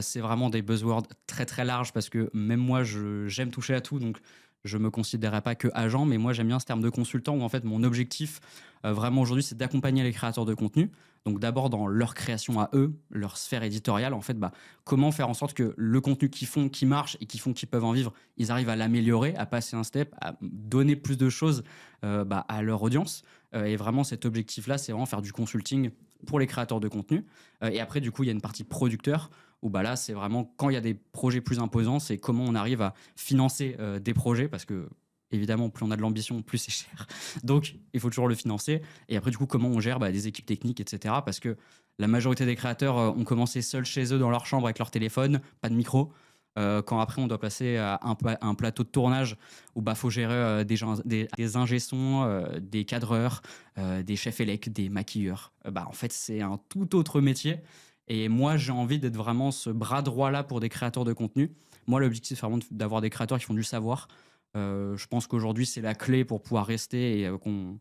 C'est vraiment des buzzwords très, très larges parce que même moi, j'aime toucher à tout, donc je me considérais pas que agent, mais moi, j'aime bien ce terme de consultant où en fait, mon objectif, vraiment aujourd'hui, c'est d'accompagner les créateurs de contenu. Donc d'abord dans leur création à eux, leur sphère éditoriale, en fait, bah, comment faire en sorte que le contenu qu'ils font, qui marche et qui font qu'ils peuvent en vivre, ils arrivent à l'améliorer, à passer un step, à donner plus de choses bah, à leur audience. Et vraiment, cet objectif-là, c'est vraiment faire du consulting pour les créateurs de contenu. Et après, du coup, il y a une partie producteur où bah là, c'est vraiment quand il y a des projets plus imposants, c'est comment on arrive à financer des projets parce que évidemment, plus on a de l'ambition, plus c'est cher. Donc, il faut toujours le financer. Et après, du coup, comment on gère bah, des équipes techniques, etc. Parce que la majorité des créateurs ont commencé seuls chez eux dans leur chambre avec leur téléphone, pas de micro. Quand après on doit passer à un plateau de tournage où bah faut gérer des ingé sons, des cadreurs, des chefs élec, des maquilleurs. Bah en fait c'est un tout autre métier. Et moi j'ai envie d'être vraiment ce bras droit là pour des créateurs de contenu. Moi l'objectif c'est vraiment d'avoir des créateurs qui font du savoir. Je pense qu'aujourd'hui c'est la clé pour pouvoir rester et qu'on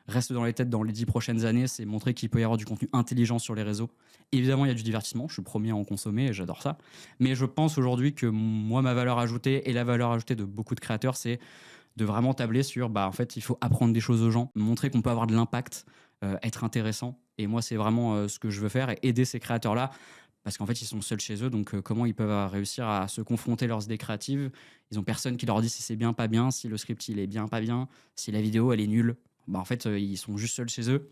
reste dans les têtes dans les 10 prochaines années, c'est montrer qu'il peut y avoir du contenu intelligent sur les réseaux. Évidemment, il y a du divertissement, je suis le premier à en consommer et j'adore ça. Mais je pense aujourd'hui que moi, ma valeur ajoutée et la valeur ajoutée de beaucoup de créateurs, c'est de vraiment tabler sur, bah, en fait, il faut apprendre des choses aux gens, montrer qu'on peut avoir de l'impact, être intéressant. Et moi, c'est vraiment ce que je veux faire et aider ces créateurs-là parce qu'en fait, ils sont seuls chez eux. Donc, comment ils peuvent réussir à se confronter à leurs idées créatives. Ils ont personne qui leur dit si c'est bien, pas bien, si le script il est bien, pas bien, si la vidéo elle est nulle. Bah, en fait, ils sont juste seuls chez eux.